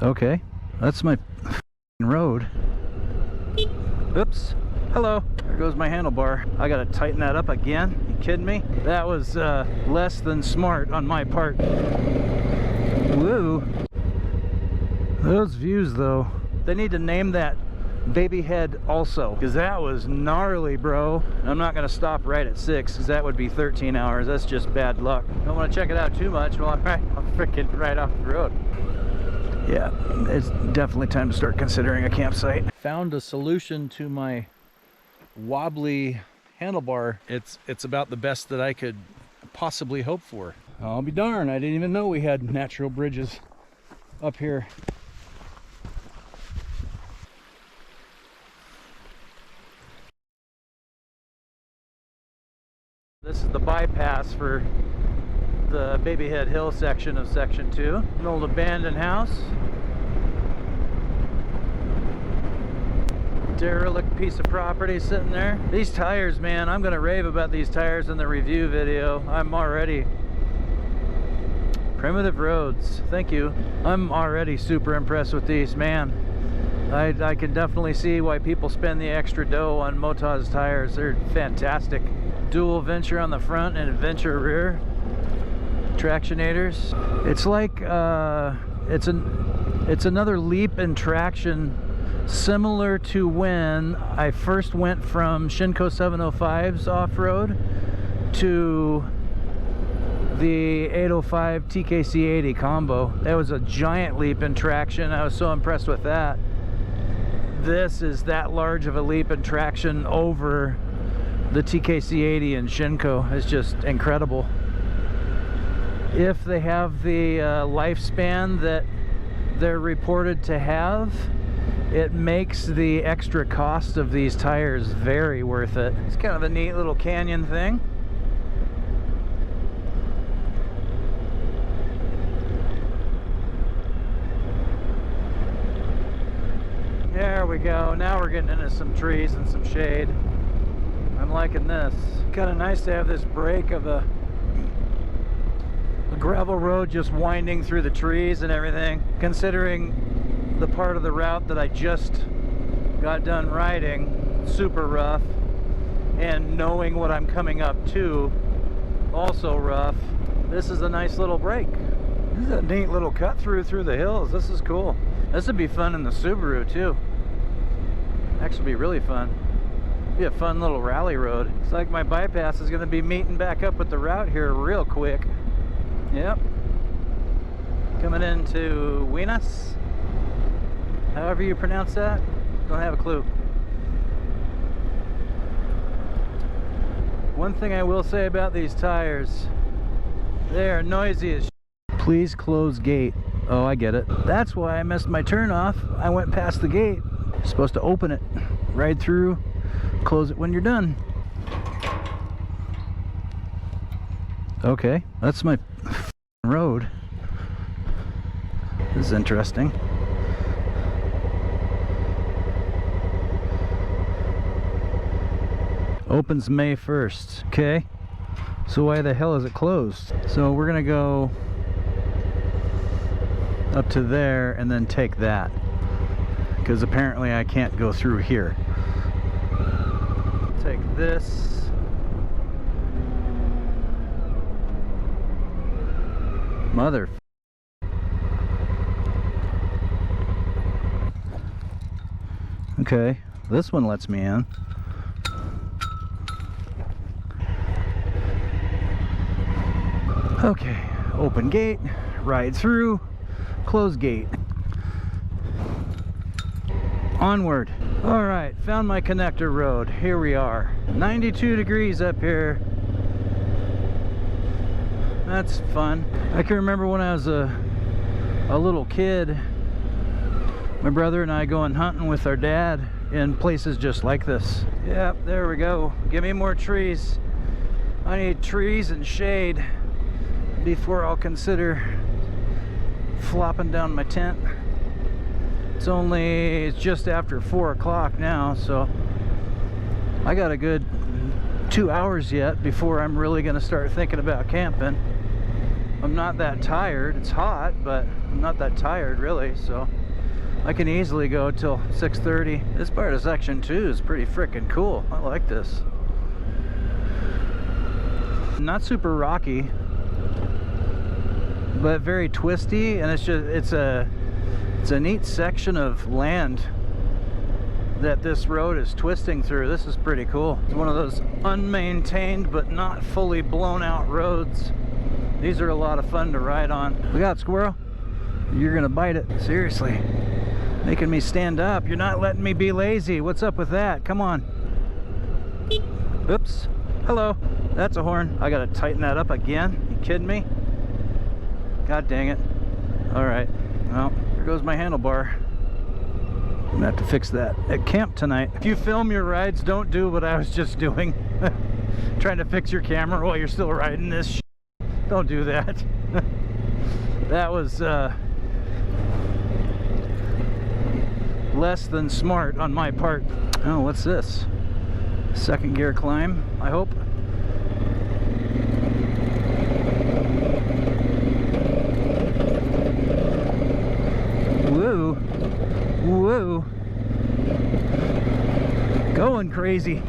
Okay, that's my road. Oops. Hello. There goes my handlebar. I gotta tighten that up again. You kidding me? That was less than smart on my part. Woo. Those views though. They need to name that baby head also, because that was gnarly, bro. I'm not gonna stop right at 6 because that would be 13 hours. That's just bad luck. Don't want to check it out too much while I'm freaking right off the road. Yeah, it's definitely time to start considering a campsite. Found a solution to my wobbly handlebar. It's about the best that I could possibly hope for. I'll be darned, I didn't even know we had natural bridges up here. This is the bypass for the Babyhead Hill section of Section 2. An old abandoned house. Derelict piece of property sitting there. These tires, man, I'm gonna rave about these tires in the review video. I'm already... Primitive Roads, thank you. I'm already super impressed with these, man. I can definitely see why people spend the extra dough on Motaz tires. They're fantastic. Dual Venture on the front and Venture rear tractionators. It's like it's another leap in traction, similar to when I first went from Shinko 705s off-road to the 805 TKC80 combo. That was a giant leap in traction. I was so impressed with that. This is that large of a leap in traction over the TKC80 and Shinko. Is just incredible. If they have the lifespan that they're reported to have, it makes the extra cost of these tires very worth it. It's kind of a neat little canyon thing. There we go. Now we're getting into some trees and some shade. I'm liking this. Kind of nice to have this break of a gravel road just winding through the trees and everything. Considering the part of the route that I just got done riding, super rough, and knowing what I'm coming up to, also rough, this is a nice little break. This is a neat little cut through the hills. This is cool. This would be fun in the Subaru too. Actually be really fun. Be a fun little rally road. It's like my bypass is going to be meeting back up with the route here real quick. Yep. Coming into Winas, however you pronounce that. Don't have a clue. One thing I will say about these tires, they are noisy as shit. Please close gate. Oh, I get it. That's why I missed my turn off. I went past the gate. You're supposed to open it, ride through, close it when you're done. Okay, that's my road. This is interesting. Opens May 1st. Okay, so why the hell is it closed? So we're gonna go up to there and then take that, because apparently I can't go through here. Take this. Mother. Okay, this one lets me in. Okay, open gate, ride through, close gate. Onward. All right, found my connector road. Here we are. 92 degrees up here. That's fun. I can remember when I was a little kid, my brother and I going hunting with our dad in places just like this. Yep, there we go. Give me more trees. I need trees and shade before I'll consider flopping down my tent. It's just after 4 o'clock now, so I got a good 2 hours yet before I'm really going to start thinking about camping. I'm not that tired. It's hot, but I'm not that tired really, so I can easily go till 6:30. This part of section 2 is pretty freaking cool. I like this. Not super rocky, but very twisty, and it's a neat section of land that this road is twisting through. This is pretty cool. It's one of those unmaintained but not fully blown out roads. These are a lot of fun to ride on. Look out, squirrel. You're gonna bite it. Seriously. Making me stand up. You're not letting me be lazy. What's up with that? Come on. Oops. Hello. That's a horn. I gotta tighten that up again. You kidding me? God dang it. Alright. Well, there goes my handlebar. I'm gonna have to fix that at camp tonight. If you film your rides, don't do what I was just doing. Trying to fix your camera while you're still riding this shit. Don't do that. That was less than smart on my part. Oh, what's this? Second gear climb, I hope. Woo. Woo. Going crazy.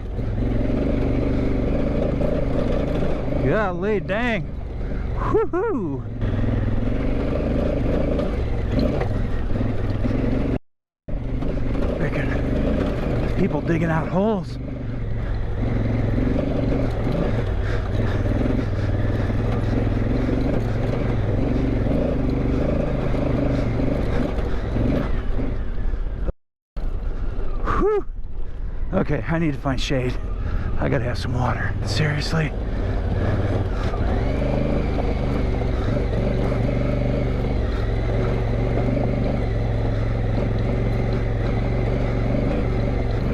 Golly dang. Woohoo. Freaking people digging out holes. Whew. Okay, I need to find shade. I gotta have some water. Seriously.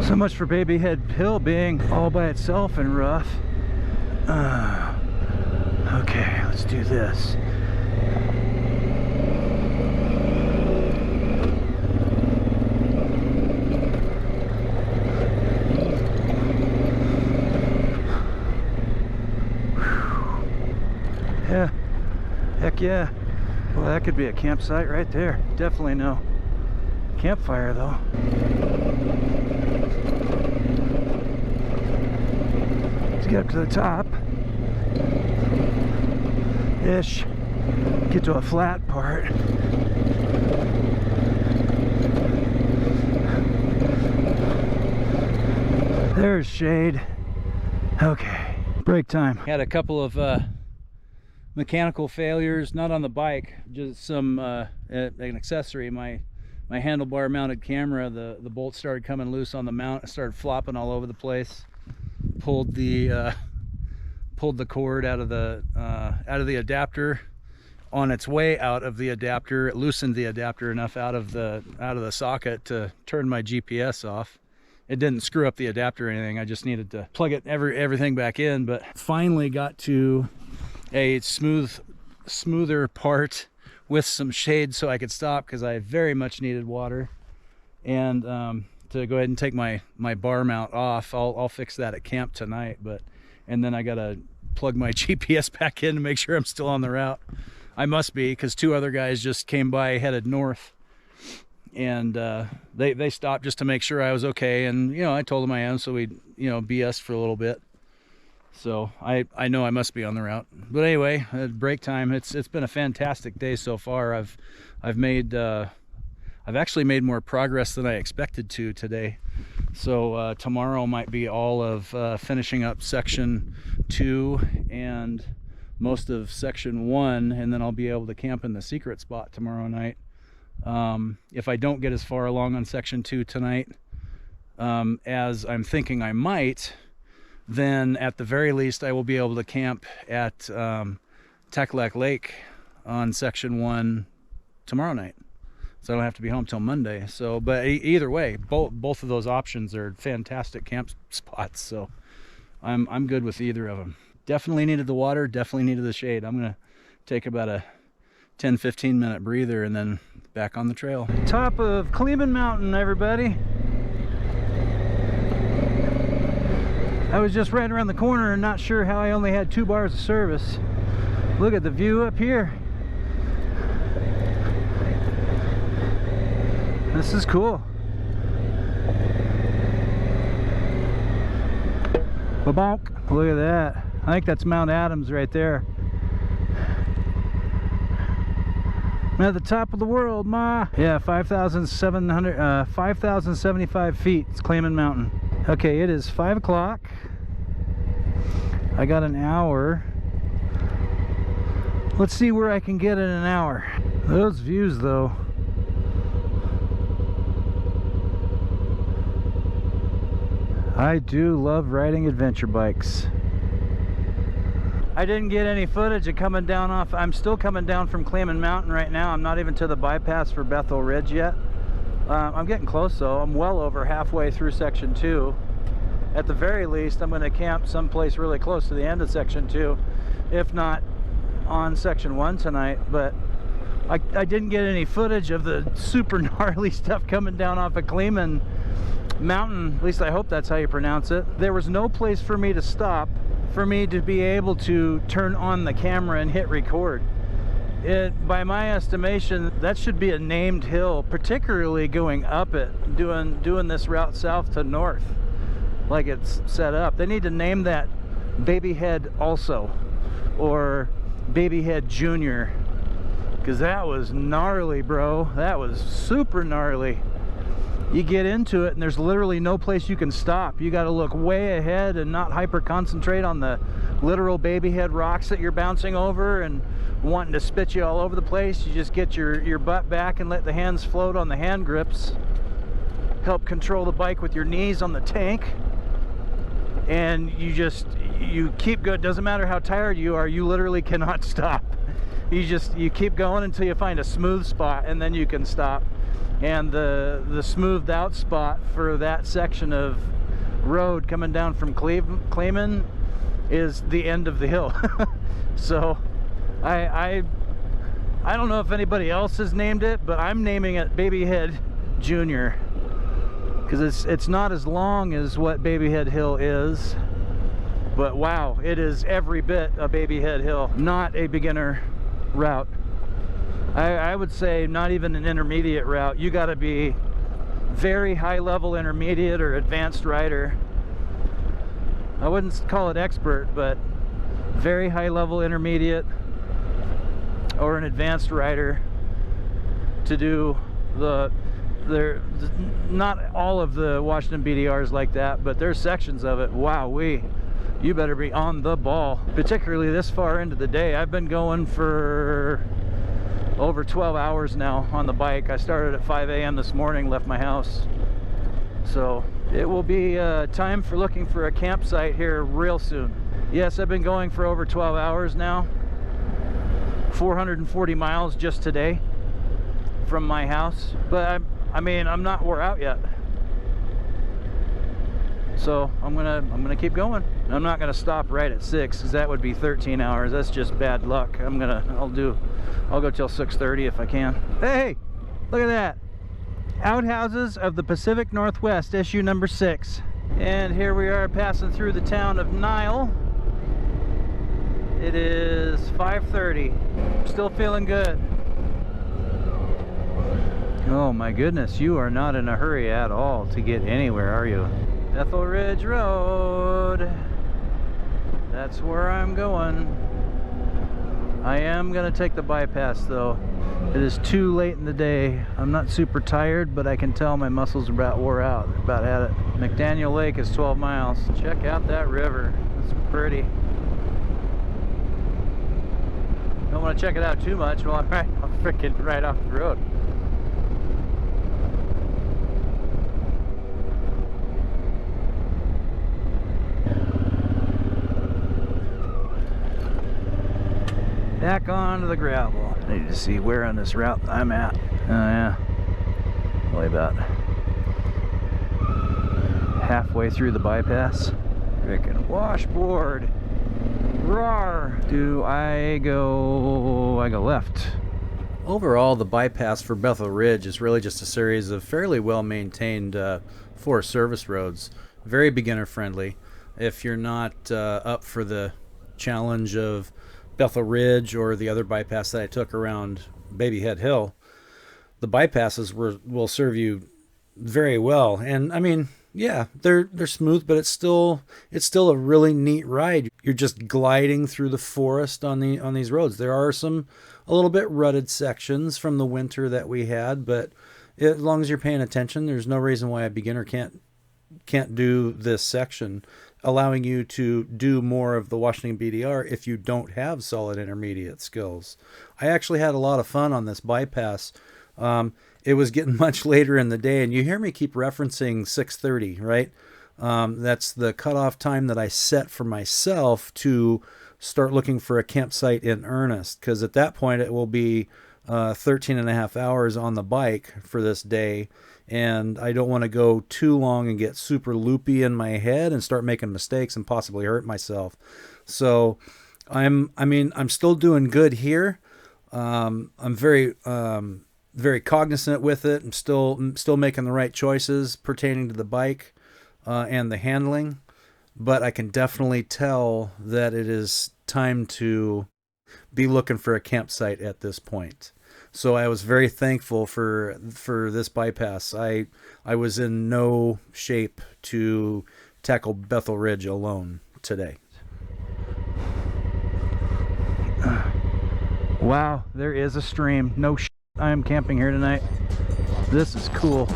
So much for Baby Head Hill being all by itself and rough. Okay, let's do this. Yeah, heck yeah. Well, that could be a campsite right there. Definitely no campfire though. Let's get up to the top ish, get to a flat part. There's shade. Okay, break time. Had a couple of mechanical failures, not on the bike, just some an accessory. My handlebar mounted camera, the bolt started coming loose on the mount. It started flopping all over the place. Pulled the cord out of the adapter. On its way out of the adapter, it loosened the adapter enough out of the socket to turn my GPS off. It didn't screw up the adapter or anything. I just needed to plug everything back in. But finally got to a smoother part with some shade so I could stop, because I very much needed water. And to go ahead and take my bar mount off. I'll fix that at camp tonight, and then I gotta plug my GPS back in to make sure I'm still on the route. I must be, because two other guys just came by headed north, and they stopped just to make sure I was okay. And you know, I told them I am, so we BS for a little bit. So I know I must be on the route. But anyway, break time. It's been a fantastic day so far. I've actually made more progress than I expected to today. So tomorrow might be all of finishing up section 2 and most of section 1, and then I'll be able to camp in the secret spot tomorrow night. If I don't get as far along on section 2 tonight as I'm thinking I might, then at the very least I will be able to camp at Teclac Lake on section 1 tomorrow night. So I don't have to be home till Monday. So, but either way, both of those options are fantastic camp spots. So I'm good with either of them. Definitely needed the water, definitely needed the shade. I'm gonna take about a 10-15 minute breather and then back on the trail. Top of Cleveland Mountain, everybody. I was just right around the corner and not sure how I only had 2 bars of service. Look at the view up here. This is cool. Ba-bonk. Look at that. I think that's Mount Adams right there. I'm at the top of the world, ma. Yeah, 5,075 feet. It's Clayman Mountain. Okay, it is 5 o'clock. I got an hour. Let's see where I can get in an hour. Those views, though. I do love riding adventure bikes. I didn't get any footage of coming down off. I'm still coming down from Clayman Mountain right now. I'm not even to the bypass for Bethel Ridge yet. I'm getting close though. I'm well over halfway through section 2. At the very least, I'm going to camp someplace really close to the end of section 2, if not on section 1 tonight. But I didn't get any footage of the super gnarly stuff coming down off of Clayman Mountain. At least I hope that's how you pronounce it. There was no place for me to stop for me to be able to turn on the camera and hit record. By my estimation, that should be a named hill, particularly going up it, doing this route south to north like it's set up. They need to name that Babyhead also, or Babyhead Junior, because that was gnarly, bro. That was super gnarly. You get into it and there's literally no place you can stop. You got to look way ahead and not hyper concentrate on the literal babyhead rocks that you're bouncing over and wanting to spit you all over the place. You just get your butt back and let the hands float on the hand grips. Help control the bike with your knees on the tank. And you keep going. Doesn't matter how tired you are, you literally cannot stop. You keep going until you find a smooth spot, and then you can stop. And the smoothed out spot for that section of road coming down from Clayman is the end of the hill. So I don't know if anybody else has named it, but I'm naming it Babyhead Junior, because it's not as long as what Babyhead Hill is, but wow, it is every bit a Babyhead Hill, not a beginner route. I would say not even an intermediate route. You got to be very high level intermediate or advanced rider. I wouldn't call it expert, but very high level intermediate or an advanced rider to do not all of the Washington BDRs like that, but there's sections of it. Wowee. You better be on the ball, particularly this far into the day. I've been going for over 12 hours now on the bike. I started at 5 a.m. this morning, left my house. So it will be time for looking for a campsite here real soon. Yes, I've been going for over 12 hours now. 440 miles just today from my house. But I'm not wore out yet. So I'm gonna keep going. I'm not gonna stop right at 6, because that would be 13 hours. That's just bad luck. I'll go till 6:30 if I can. Hey, look at that. Outhouses of the Pacific Northwest, issue number 6. And here we are passing through the town of Nile. It is 5:30. Still feeling good. Oh my goodness, you are not in a hurry at all to get anywhere, are you? Bethel Ridge Road. That's where I'm going. I am going to take the bypass though. It is too late in the day. I'm not super tired, but I can tell my muscles are about wore out. About at it. McDaniel Lake is 12 miles. Check out that river. It's pretty. Don't want to check it out too much while I'm freaking right off the road. Back onto the gravel. I need to see where on this route I'm at. Oh yeah, only about halfway through the bypass. Freaking washboard. Roar. I go left. Overall, the bypass for Bethel Ridge is really just a series of fairly well maintained Forest Service roads. Very beginner friendly. If you're not up for the challenge of Bethel Ridge or the other bypass that I took around Baby Head Hill, the bypasses will serve you very well. And I mean, yeah, they're smooth, but it's still a really neat ride. You're just gliding through the forest on these roads. There are a little bit rutted sections from the winter that we had, but as long as you're paying attention, there's no reason why a beginner can't do this section, allowing you to do more of the Washington BDR if you don't have solid intermediate skills. I actually had a lot of fun on this bypass. It was getting much later in the day, and you hear me keep referencing 6:30, right? That's the cutoff time that I set for myself to start looking for a campsite in earnest, because at that point it will be 13 and a half hours on the bike for this day, and I don't want to go too long and get super loopy in my head and start making mistakes and possibly hurt myself. So I'm still doing good here. I'm very cognizant with it. I'm still making the right choices pertaining to the bike and the handling, but I can definitely tell that it is time to be looking for a campsite at this point. So I was very thankful for this bypass. I was in no shape to tackle Bethel Ridge alone today. Wow, there is a stream. No shit. I am camping here tonight. This is cool.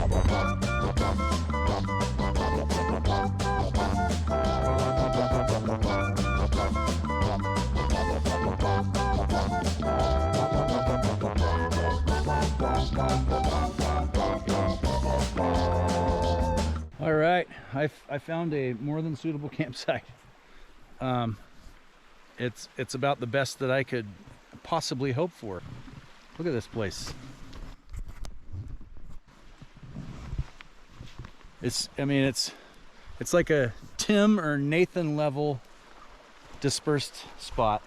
All right, I found a more than suitable campsite. It's about the best that I could possibly hope for. Look at this place. It's like a Tim or Nathan level dispersed spot,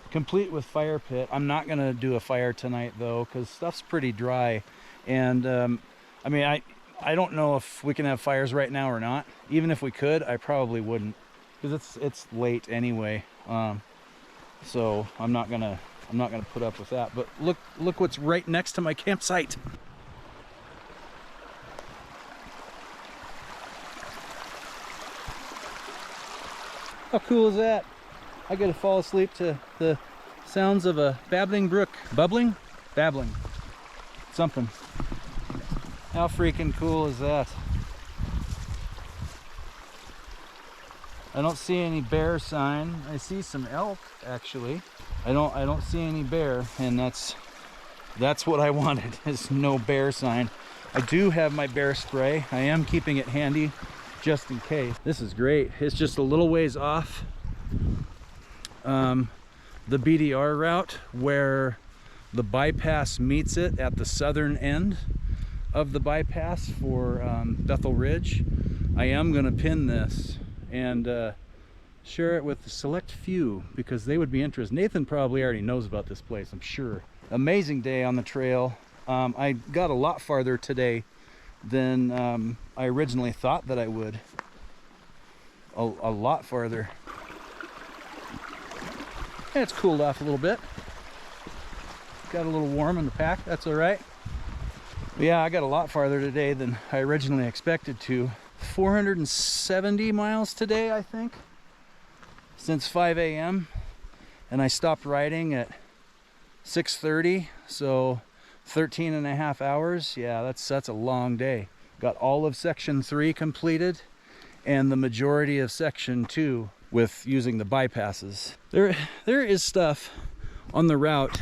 complete with fire pit. I'm not gonna do a fire tonight though, because stuff's pretty dry, and I don't know if we can have fires right now or not. Even if we could, I probably wouldn't, because it's late anyway. So I'm not gonna put up with that. But look what's right next to my campsite. How cool is that? I get to fall asleep to the sounds of a babbling brook. Bubbling? Babbling. Something. How freaking cool is that? I don't see any bear sign. I see some elk actually. I don't see any bear, and that's what I wanted, is no bear sign. I do have my bear spray. I am keeping it handy just in case. This is great. It's just a little ways off the BDR route where the bypass meets it at the southern end of the bypass for Bethel Ridge. I am going to pin this and share it with the select few because they would be interested. Nathan probably already knows about this place, I'm sure. Amazing day on the trail. I got a lot farther today than I originally thought that I would. A lot farther. And it's cooled off a little bit. Got a little warm in the pack, that's all right. But yeah, I got a lot farther today than I originally expected to. 470 miles today, I think, since 5 a.m. and I stopped riding at 6:30, so 13 and a half hours. Yeah, that's a long day. Got all of section 3 completed and the majority of section 2 with using the bypasses. There is stuff on the route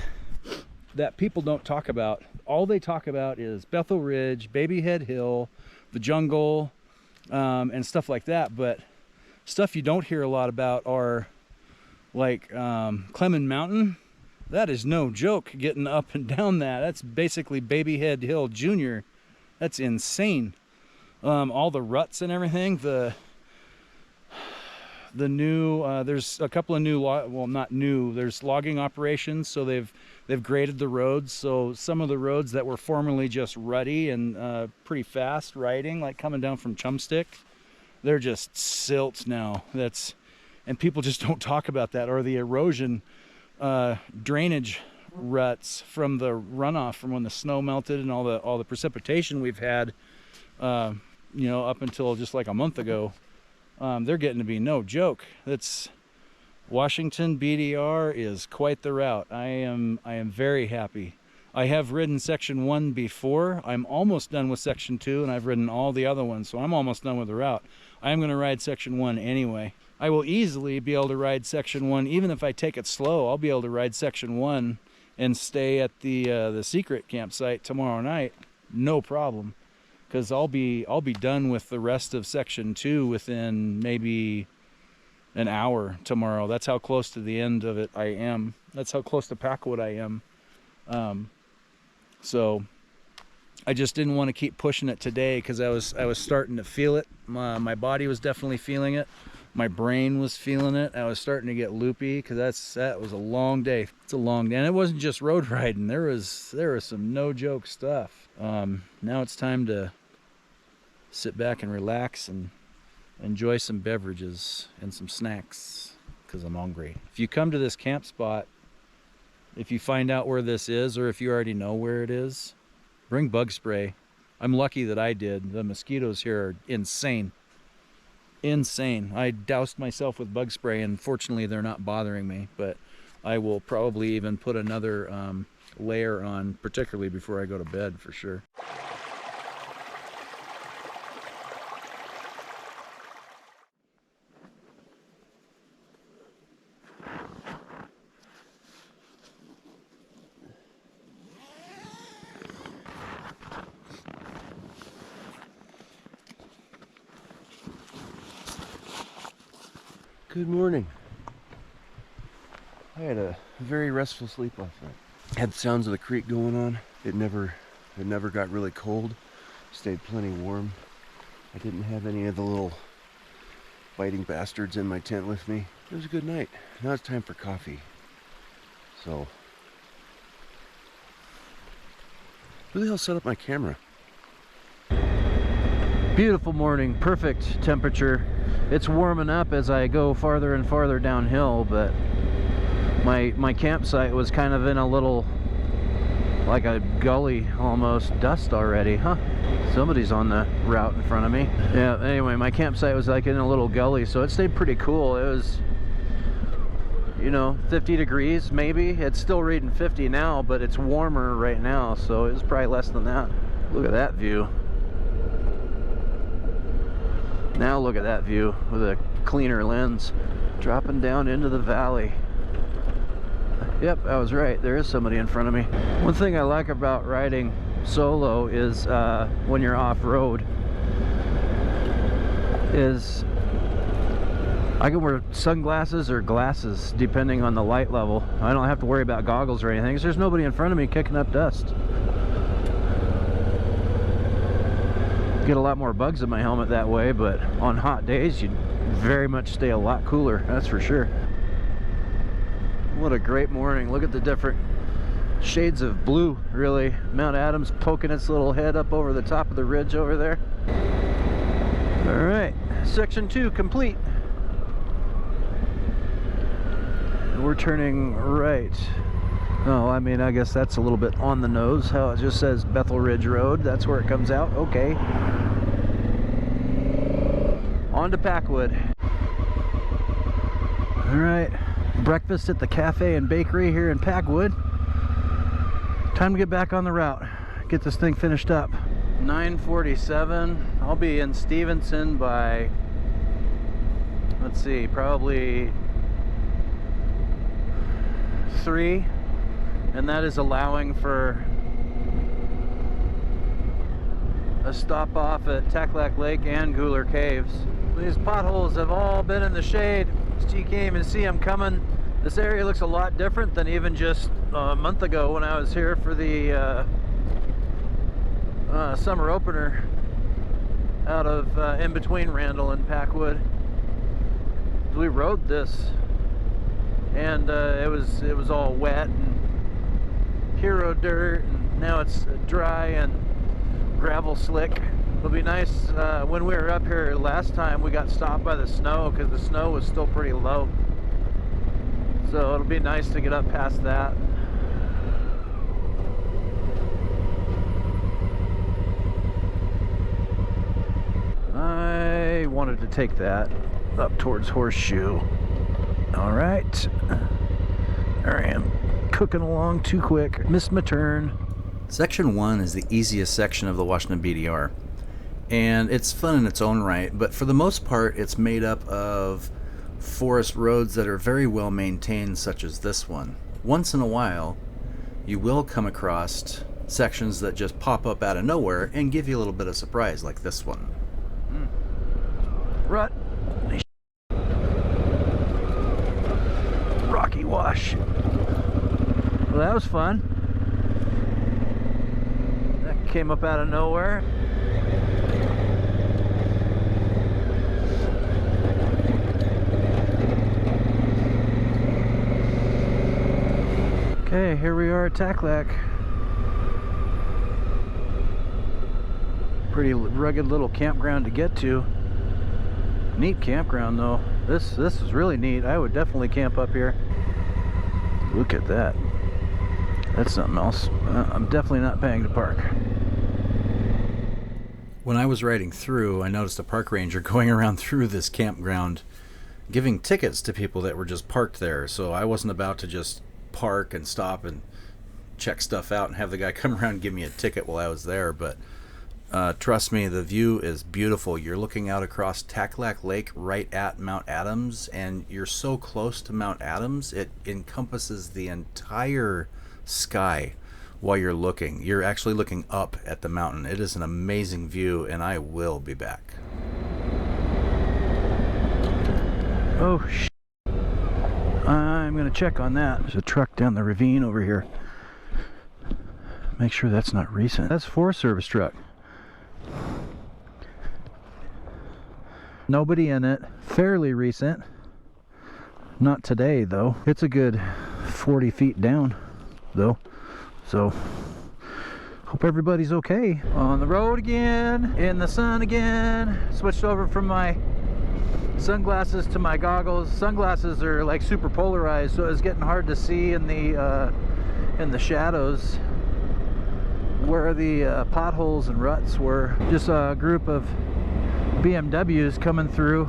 that people don't talk about. All they talk about is Bethel Ridge, Baby Head Hill, the jungle, and stuff like that. But stuff you don't hear a lot about are like Clemens Mountain. That is no joke, getting up and down that. That's basically Baby Head Hill Junior. That's insane. All the ruts and everything. The new there's a couple of new well, not new, there's logging operations, so they've graded the roads. So some of the roads that were formerly just rutty and pretty fast riding, like coming down from Chumstick, they're just silt now. and people just don't talk about that, or the erosion drainage ruts from the runoff from when the snow melted and all the precipitation we've had, you know, up until just like a month ago. They're getting to be no joke. That's Washington BDR is quite the route. I am very happy. I have ridden section 1 before. I'm almost done with section 2, and I've ridden all the other ones, so I'm almost done with the route. I'm going to ride section 1 anyway. I will easily be able to ride section 1, even if I take it slow. I'll be able to ride section 1 and stay at the secret campsite tomorrow night, no problem, because I'll be done with the rest of section 2 within maybe an hour tomorrow. That's how close to the end of it I am. That's how close to Packwood I am. So I just didn't want to keep pushing it today, because I was starting to feel it. My body was definitely feeling it. My brain was feeling it. I was starting to get loopy, because that was a long day. It's a long day, and it wasn't just road riding. There was some no joke stuff. Now it's time to sit back and relax and enjoy some beverages and some snacks, because I'm hungry. If you come to this camp spot, if you find out where this is, or if you already know where it is, bring bug spray. I'm lucky that I did. The mosquitoes here are insane. Insane. I doused myself with bug spray, and fortunately they're not bothering me, but I will probably even put another layer on, particularly before I go to bed, for sure. Good morning. I had a very restful sleep last night. Had the sounds of the creek going on. It never got really cold. Stayed plenty warm. I didn't have any of the little biting bastards in my tent with me. It was a good night. Now it's time for coffee. So, who the hell set up my camera? Beautiful morning, perfect temperature. It's warming up as I go farther and farther downhill, but my campsite was kind of in a little, like a gully almost. Dust already, huh? Somebody's on the route in front of me. Yeah, anyway, my campsite was like in a little gully, so it stayed pretty cool. It was, you know, 50 degrees maybe. It's still reading 50 now, but it's warmer right now, so it was probably less than that. Look at that view. Now look at that view with a cleaner lens, dropping down into the valley. Yep, I was right. There is somebody in front of me. One thing I like about riding solo is when you're off-road is I can wear sunglasses or glasses depending on the light level. I don't have to worry about goggles or anything, because there's nobody in front of me kicking up dust. Get a lot more bugs in my helmet that way, but on hot days you'd very much stay a lot cooler, that's for sure. What a great morning. Look at the different shades of blue, really. Mount Adams poking its little head up over the top of the ridge over there. All right, section 2 complete. We're turning right. Oh, I mean, I guess that's a little bit on the nose, how it just says Bethel Ridge Road. That's where it comes out. Okay. On to Packwood. All right. Breakfast at the cafe and bakery here in Packwood. Time to get back on the route. Get this thing finished up. 9:47. I'll be in Stevenson by, let's see, probably 3. And that is allowing for a stop off at Taklak Lake and Gooler Caves. These potholes have all been in the shade, so you can't even see them coming. This area looks a lot different than even just a month ago when I was here for the summer opener out of in between Randall and Packwood. We rode this, and it was all wet and hero dirt, and now it's dry and gravel slick. It'll be nice when we were up here last time, we got stopped by the snow because the snow was still pretty low. So it'll be nice to get up past that. I wanted to take that up towards Horseshoe. All right. There I am, cooking along too quick. Missed my turn. Section 1 is the easiest section of the Washington BDR. And it's fun in its own right, but for the most part, it's made up of forest roads that are very well maintained, such as this one. Once in a while, you will come across sections that just pop up out of nowhere and give you a little bit of surprise, like this one. Rut. Rocky Wash. Well, that was fun. That came up out of nowhere. Okay, here we are at Taklak. Pretty rugged little campground to get to. Neat campground though. This is really neat. I would definitely camp up here. Look at that. That's something else. I'm definitely not paying to park. When I was riding through, I noticed a park ranger going around through this campground giving tickets to people that were just parked there. So I wasn't about to just park and stop and check stuff out and have the guy come around and give me a ticket while I was there. But trust me, the view is beautiful. You're looking out across Taklak Lake right at Mount Adams, and you're so close to Mount Adams, it encompasses the entire sky while you're looking. You're actually looking up at the mountain. It is an amazing view, and I will be back. Oh, I'm going to check on that. There's a truck down the ravine over here. Make sure that's not recent. That's a Forest Service truck. Nobody in it. Fairly recent. Not today, though. It's a good 40 feet down, though. So, hope everybody's okay. On the road again, in the sun again. Switched over from my sunglasses to my goggles. Sunglasses are like super polarized, so it's getting hard to see in the shadows where the potholes and ruts were. Just a group of BMWs coming through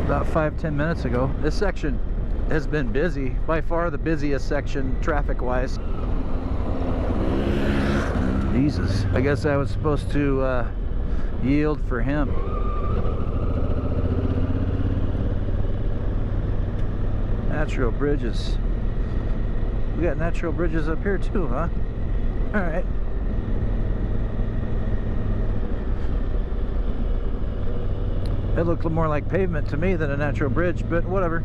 about 5-10 minutes ago. This section has been busy, by far the busiest section traffic wise. Jesus, I guess I was supposed to yield for him. Natural bridges. We got natural bridges up here too, huh? All right. It looked more like pavement to me than a natural bridge, but whatever.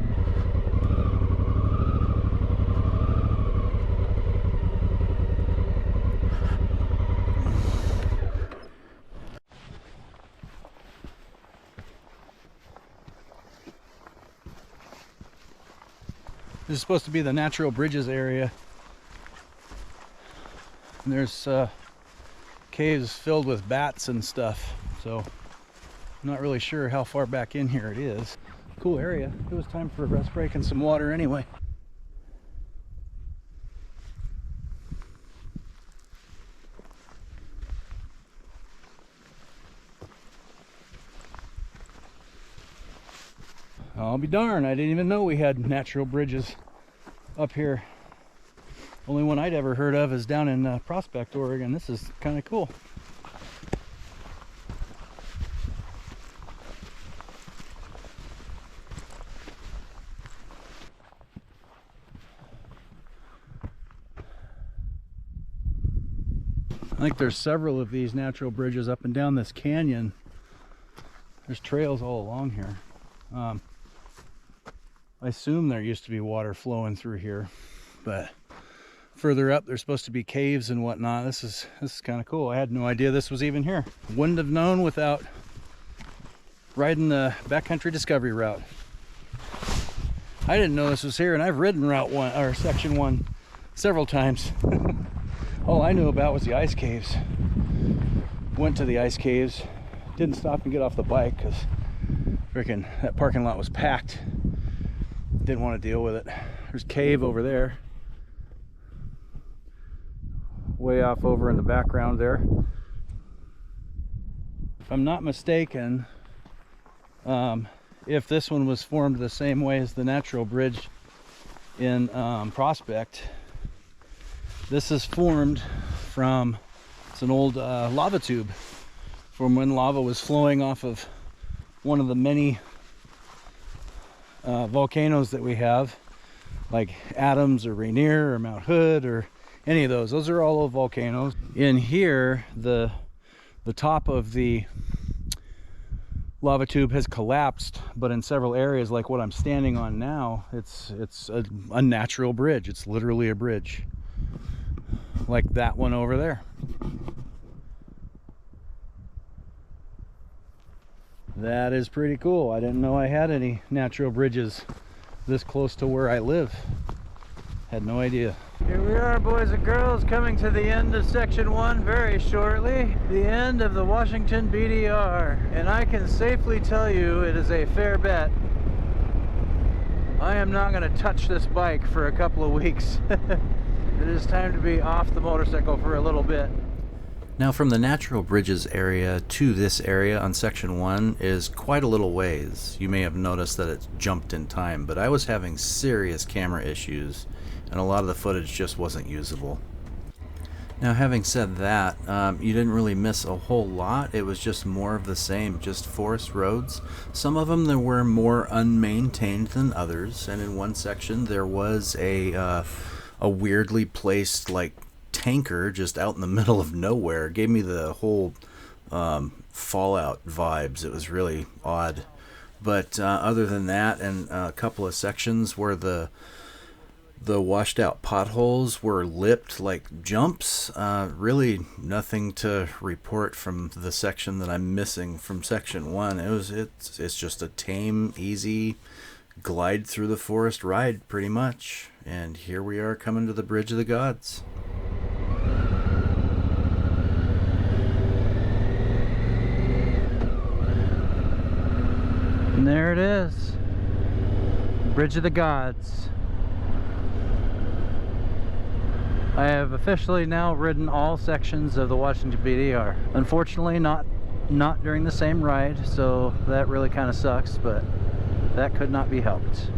This is supposed to be the natural bridges area. And there's caves filled with bats and stuff, so I'm not really sure how far back in here it is. Cool area. It was time for a rest break and some water anyway. I'll be darned, I didn't even know we had natural bridges up here. Only one I'd ever heard of is down in Prospect, Oregon. This is kind of cool. I think there's several of these natural bridges up and down this canyon. There's trails all along here. I assume there used to be water flowing through here, but further up there's supposed to be caves and whatnot. This is kind of cool. I had no idea this was even here. Wouldn't have known without riding the backcountry discovery route. I didn't know this was here, and I've ridden Route 1 or Section 1 several times. All I knew about was the ice caves. Went to the ice caves. Didn't stop and get off the bike because freaking that parking lot was packed. Didn't want to deal with it. There's a cave over there. Way off over in the background there. If I'm not mistaken, if this one was formed the same way as the natural bridge in Prospect, this is formed from, it's an old lava tube from when lava was flowing off of one of the many volcanoes that we have, like Adams or Rainier or Mount Hood or any of those. Those are all old volcanoes. In here, the top of the lava tube has collapsed, but in several areas, like what I'm standing on now, it's a natural bridge. It's literally a bridge, like that one over there. That is pretty cool. I didn't know I had any natural bridges this close to where I live. Had no idea. Here we are, boys and girls, coming to the end of section 1 very shortly. The end of the Washington BDR. And I can safely tell you it is a fair bet I am not going to touch this bike for a couple of weeks. It is time to be off the motorcycle for a little bit. Now, from the natural bridges area to this area on section 1 is quite a little ways. You may have noticed that it jumped in time, but I was having serious camera issues and a lot of the footage just wasn't usable. Now, having said that, you didn't really miss a whole lot. It was just more of the same, just forest roads. Some of them there were more unmaintained than others, and in one section there was a weirdly placed like tanker just out in the middle of nowhere. It gave me the whole Fallout vibes. It was really odd. But other than that, and a couple of sections where the washed out potholes were lipped like jumps, really nothing to report from the section that I'm missing from section 1. It's just a tame, easy glide through the forest ride pretty much. And here we are coming to the Bridge of the Gods. And there it is, Bridge of the Gods. I have officially now ridden all sections of the Washington BDR. Unfortunately, not during the same ride, so that really kind of sucks, but that could not be helped.